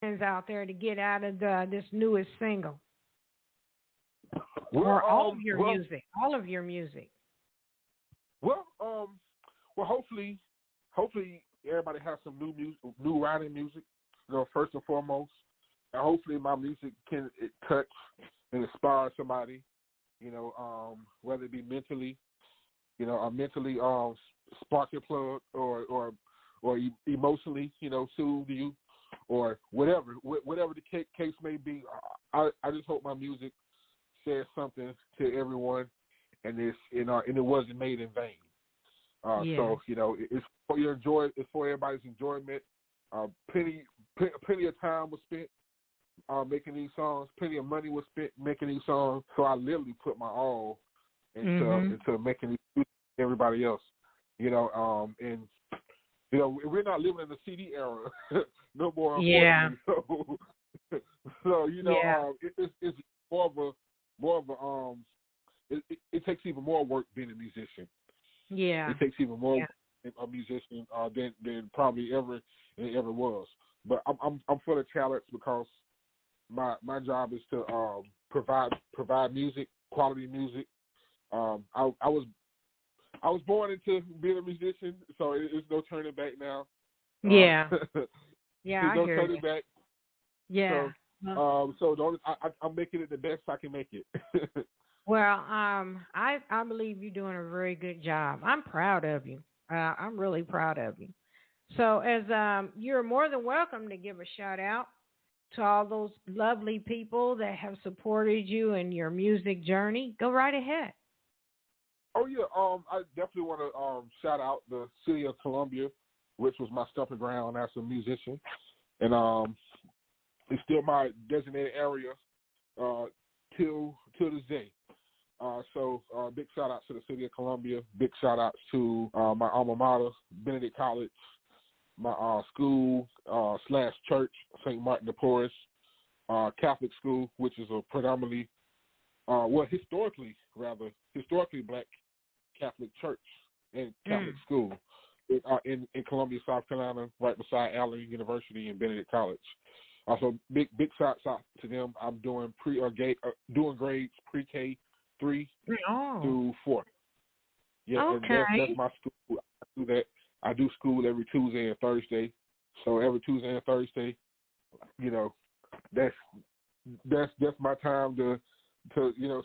out there to get out of this newest single? Well, or all of your music? All of your music. Well, hopefully everybody has some new writing music. First and foremost, and hopefully my music can touch and inspire somebody. Whether it be mentally, or mentally spark your plug, or emotionally, soothe you, or whatever the case may be. I just hope my music says something to everyone, and it wasn't made in vain. So it's for your enjoy. It's for everybody's enjoyment. Plenty of time was spent making these songs. Plenty of money was spent making these songs. So I literally put my all into making these music for everybody else. And we're not living in the CD era no more. Yeah. So it's more of a it takes even more work being a musician. Yeah. It takes even more work a musician than probably ever was. But I'm full of talents because my job is to provide music, quality music. I was born into being a musician, so it's no turning back now. Yeah. There's no turning back. Yeah. So I'm making it the best I can make it. Well, I believe you're doing a very good job. I'm proud of you. I'm really proud of you. So as you're more than welcome to give a shout out to all those lovely people that have supported you in your music journey. Go right ahead. Oh yeah, I definitely want to shout out the city of Columbia, which was my stomping ground as a musician, and it's still my designated area till this day. So big shout out to the city of Columbia. Big shout outs to my alma mater, Benedict College, my school / church, St. Martin de Porres, Catholic school, which is a predominantly, historically Black Catholic church and Catholic school in Columbia, South Carolina, right beside Allen University and Benedict College. Also, big shouts out to them. I'm doing doing grades pre-K 3 through 4. Yeah, okay. And that's my school. I do that. I do school every Tuesday and Thursday. So every Tuesday and Thursday, that's my time to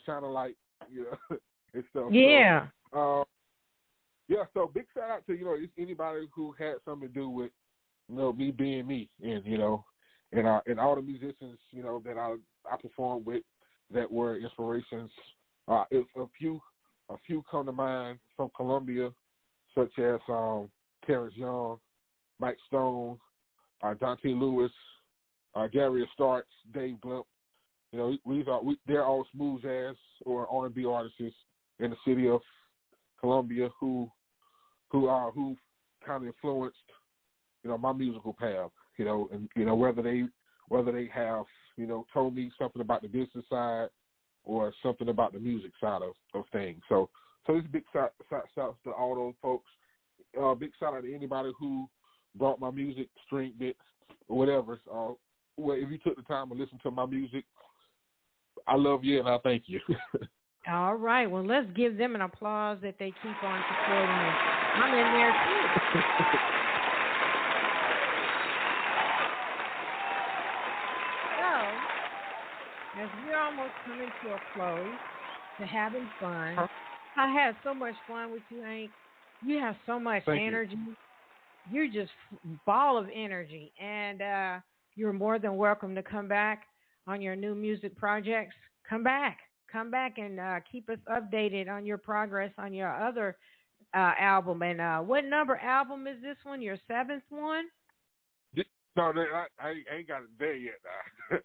shine a light, and stuff. Yeah. So, so big shout out to anybody who had something to do with me being me, and and all the musicians that I performed with that were inspirations. If a few come to mind from Columbia, such as Terrence Young, Mike Stone, Dante Lewis, Darius Starks, Dave Blimp. They're all smooth jazz or R&B artists in the city of Columbia who kind of influenced my musical path. And whether they have told me something about the business side or something about the music side of things. So it's a big shout to all those folks. Big shout out to anybody who brought my music, streamed it, or whatever. Well, if you took the time to listen to my music, I love you and I thank you. All right. Well, let's give them an applause that they keep on supporting us. I'm in there too. So, as we're almost coming to a close to having fun, I had so much fun with you, Hank. You have so much energy. You're just ball of energy, and you're more than welcome to come back on your new music projects. Come back and keep us updated on your progress on your other album. And what number album is this one? Your 7th one? No, I ain't got it there yet. This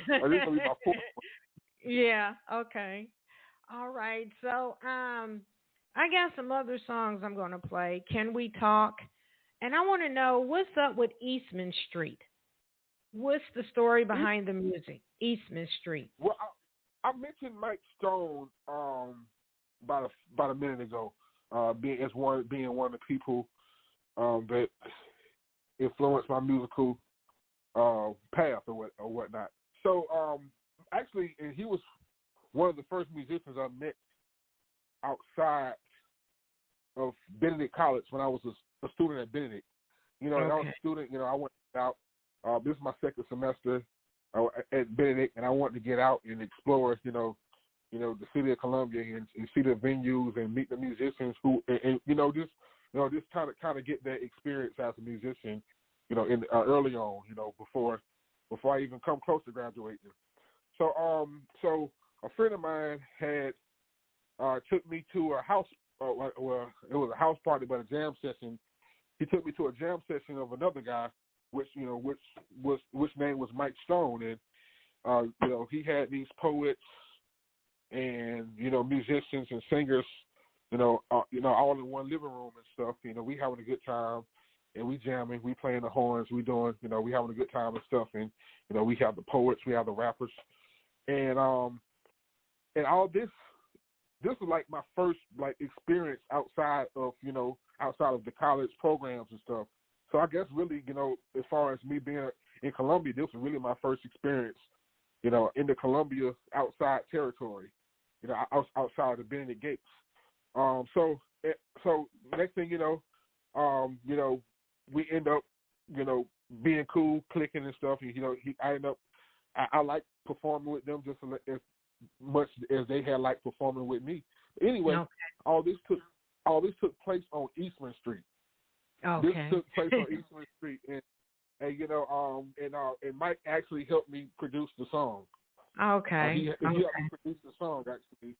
gonna be my 4th one. Yeah. Okay. All right. So I got some other songs I'm going to play. Can We Talk? And I want to know what's up with Eastman Street. What's the story behind the music, Eastman Street? Well, I mentioned Mike Stone about a minute ago, being one of the people that influenced my musical path or whatnot. So actually, and he was one of the first musicians I met outside of Benedict College when I was a student at Benedict. You know, and I was a student. You know, I went out. This is my second semester at Benedict, and I wanted to get out and explore. The city of Columbia and see the venues and meet the musicians who and just kind of get that experience as a musician. In early on. Before I even come close to graduating. So a friend of mine had took me to a house. Well, it was a house party, but a jam session. He took me to a jam session of another guy, which name was Mike Stone, and he had these poets and musicians and singers, all in one living room and stuff. We having a good time, and we jamming, we playing the horns, we doing, we having a good time and stuff, and we have the poets, we have the rappers, and all this. This was like my first experience outside of the college programs and stuff. So I guess really, as far as me being in Columbia, this was really my first experience, in the Columbia outside territory, outside of the Benedict Gates. So next thing we end up, being cool, clicking and stuff. And, I like performing with them just as much as they had liked performing with me. But anyway, all this took place on Eastman Street. This took place on Eastman Street, and Mike actually helped me produce the song. He helped me produce the song actually.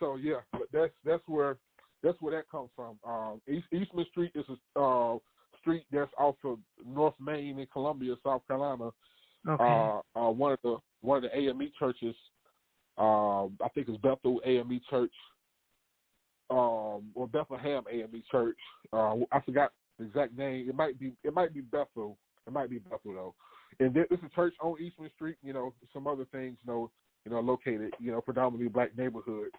So yeah, but that's where that comes from. Eastman Street is a street that's off of North Main in Columbia, South Carolina. One of the AME churches. I think it's Bethel AME Church, or Bethlehem AME Church. I forgot the exact name. It might be Bethel. It might be Bethel though. And this is a church on Eastman Street. Some other things. Located. Predominantly black neighborhood.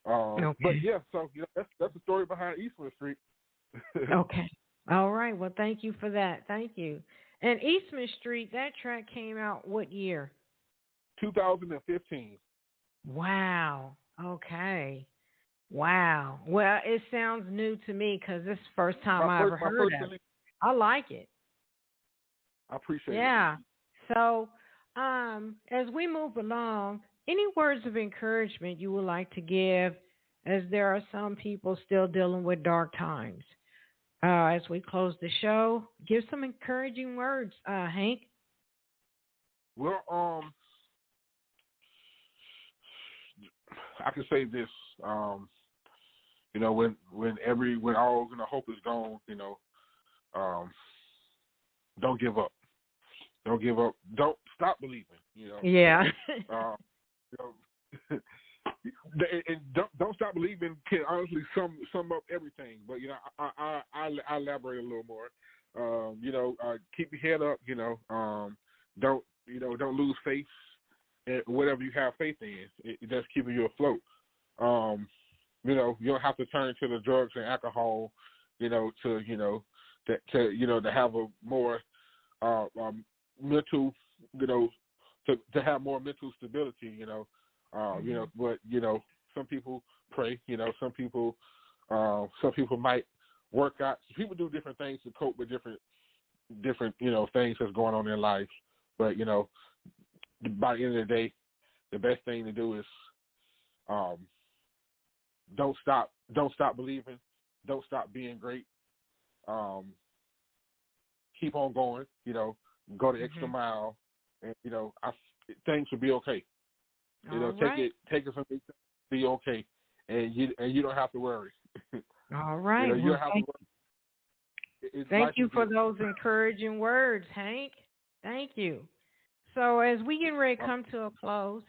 But yeah, so that's the story behind Eastman Street. Okay. All right. Well, thank you for that. Thank you. And Eastman Street, that track came out what year? 2015. Wow. Okay. Wow. Well, it sounds new to me because this is the first time I ever heard of it. I like it. I appreciate it. Yeah. So, as we move along, any words of encouragement you would like to give, as there are some people still dealing with dark times? As we close the show, give some encouraging words, Hank. Well, I can say this, when all hope is gone, don't give up. Don't give up. Don't stop believing. Yeah. And don't stop believing can honestly sum up everything. But I elaborate a little more. Keep your head up. Don't lose faith in whatever you have faith in. That's keeping you afloat. You don't have to turn to the drugs and alcohol. To have a more mental. To have more mental stability. But some people pray. Some people might work out. People do different things to cope with different things that's going on in life. But by the end of the day, the best thing to do is don't stop believing, don't stop being great. Keep on going. Go the extra mile, and things will be okay. Take it from me, be okay, and you don't have to worry. All right. You don't have to worry. Thank you for those encouraging words, Hank. Thank you. So as we get ready to come to a close,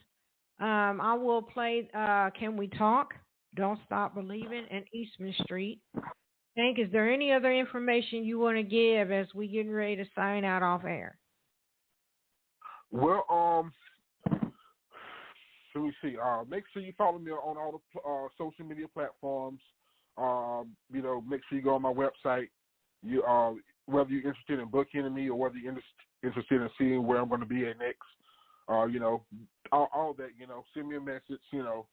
I will play Can We Talk? Don't Stop Believing, and Eastman Street. Hank, is there any other information you want to give as we getting ready to sign out off air? Well, let me see. Make sure you follow me on all the social media platforms. Make sure you go on my website. Whether you're interested in booking me or whether you're interested in seeing where I'm going to be at next, you know, all that, you know, send me a message, you know,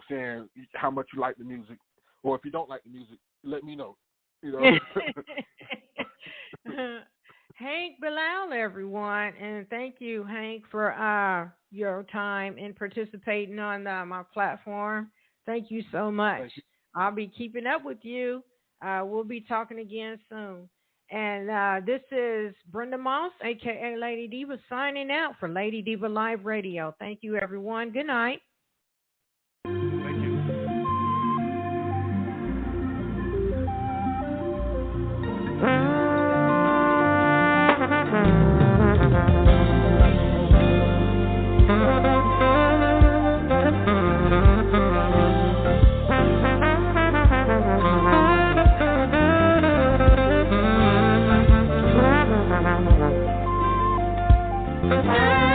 saying how much you like the music, or if you don't like the music, let me know, you know. Hank Bilal, everyone, and thank you, Hank, for your time and participating on my platform. Thank you so much. I'll be keeping up with you. We'll be talking again soon. And this is Brenda Moss, a.k.a. Lady Diva, signing out for Lady Diva Live Radio. Thank you, everyone. Good night. Thank you. Bye.